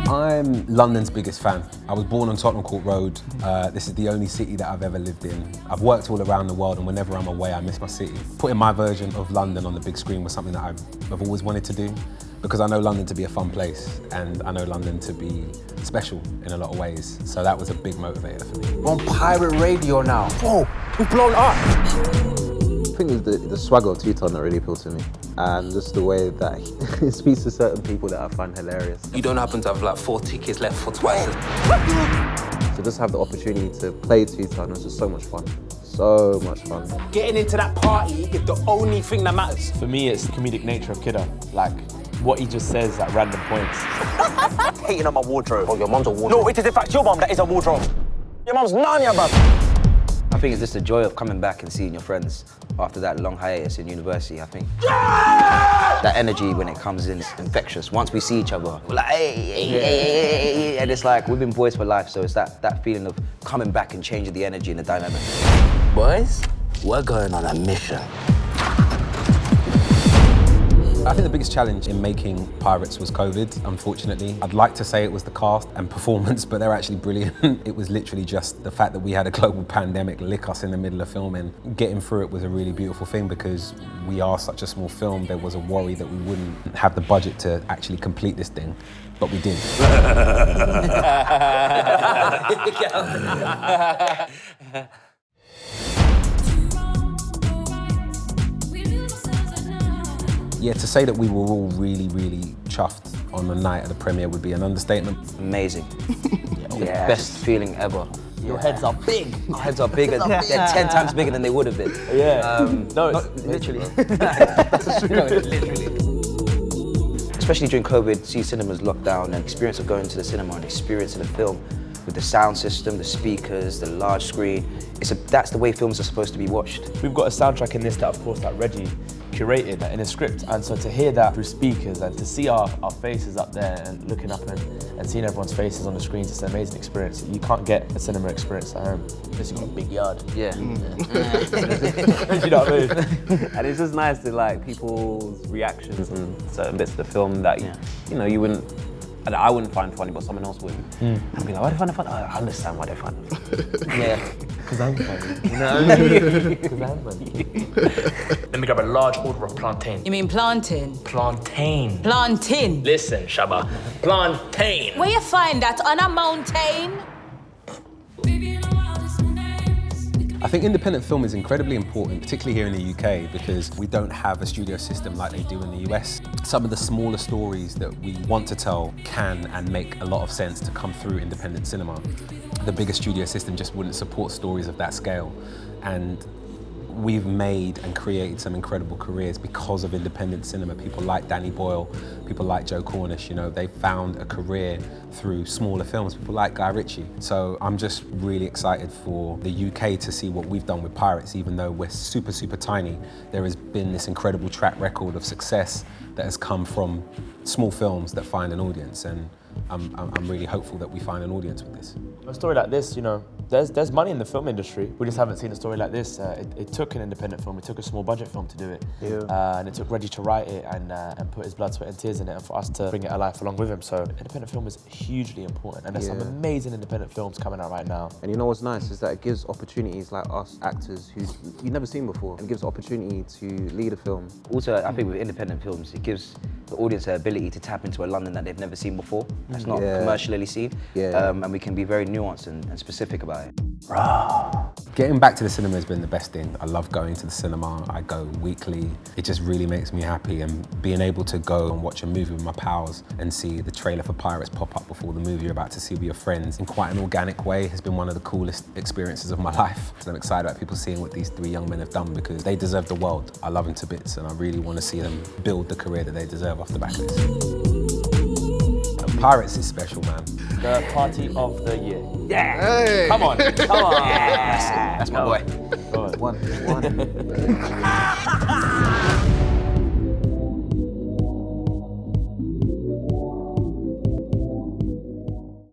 I'm London's biggest fan. I was born on Tottenham Court Road. This is the only city that I've ever lived in. I've worked all around the world, and whenever I'm away, I miss my city. Putting my version of London on the big screen was something that I've always wanted to do, because I know London to be a fun place, and I know London to be special in a lot of ways. So that was a big motivator for me. We're on pirate radio now. Whoa, we've blown up. I think it was the swagger of Teuton that really appealed to me, and just the way that he speaks to certain people that I find hilarious. You don't happen to have like 4 tickets left for twice. To just have the opportunity to play Teuton was just so much fun. So much fun. Getting into that party is the only thing that matters. For me, it's the comedic nature of Kidda. Like, what he just says at random points. Hating on my wardrobe. Oh, your mum's a wardrobe. No, it is in fact your mum that is a wardrobe. Your mum's Narnia, bruv. I think it's just the joy of coming back and seeing your friends after that long hiatus in university, I think. That energy when it comes in is infectious. Once we see each other, we're like, hey, and it's like, we've been boys for life, so it's that feeling of coming back and changing the energy and the dynamic. Boys, we're going on a mission. I think the biggest challenge in making Pirates was COVID, unfortunately. I'd like to say it was the cast and performance, but they're actually brilliant. It was literally just the fact that we had a global pandemic lick us in the middle of filming. Getting through it was a really beautiful thing, because we are such a small film. There was a worry that we wouldn't have the budget to actually complete this thing, but we did. Yeah, to say that we were all really, really chuffed on the night of the premiere would be an understatement. Amazing. The best feeling ever. Your heads are big. Our heads are bigger. They're 10 times bigger than they would have been. Yeah. No, literally. That's true. No, literally. Especially during COVID, see cinemas locked down, and experience of going to the cinema and experiencing a film with the sound system, the speakers, the large screen. That's the way films are supposed to be watched. We've got a soundtrack in this that, of course, that Reggie curated in a script, and so to hear that through speakers and to see our faces up there and looking up and seeing everyone's faces on the screens, it's an amazing experience. You can't get a cinema experience at home unless you've got a big yard. Yeah. You know what I mean? And it's just nice to like people's reactions and certain bits of the film that you know you wouldn't. And I wouldn't find funny, but someone else would. And I'd be like, why do you find it funny? I understand why they find it funny. Yeah. Because I'm funny. No. Because I'm funny. Let me grab a large order of plantain. You mean plantain? Plantain. Plantain. Listen, Shaba. Plantain. Where you find that? On a mountain? I think independent film is incredibly important, particularly here in the UK, because we don't have a studio system like they do in the US. Some of the smaller stories that we want to tell can and make a lot of sense to come through independent cinema. The bigger studio system just wouldn't support stories of that scale. And we've made and created some incredible careers because of independent cinema. People like Danny Boyle, people like Joe Cornish, you know, they found a career through smaller films, people like Guy Ritchie. So I'm just really excited for the UK to see what we've done with Pirates. Even though we're super, super tiny, there has been this incredible track record of success that has come from small films that find an audience, and I'm really hopeful that we find an audience with this. A story like this, you know, there's money in the film industry. We just haven't seen a story like this. It took an independent film, it took a small budget film to do it. And it took Reggie to write it and put his blood, sweat and tears in it, and for us to bring it alive along with him. So independent film is hugely important, and there's some amazing independent films coming out right now. And you know what's nice is that it gives opportunities like us actors who you've never seen before, and gives opportunity to lead a film. Also, I think with independent films, it gives the audience the ability to tap into a London that they've never seen before. That's not commercially seen. And we can be very nuanced and specific about it. Getting back to the cinema has been the best thing. I love going to the cinema. I go weekly. It just really makes me happy, and being able to go and watch a movie with my pals and see the trailer for Pirates pop up before the movie you're about to see with your friends in quite an organic way has been one of the coolest experiences of my life. So I'm excited about people seeing what these 3 young men have done, because they deserve the world. I love them to bits, and I really want to see them build the career that they deserve off the back of this. Pirates is special, man. The party of the year. Yeah! Hey. Come on, come on. That's my boy. One.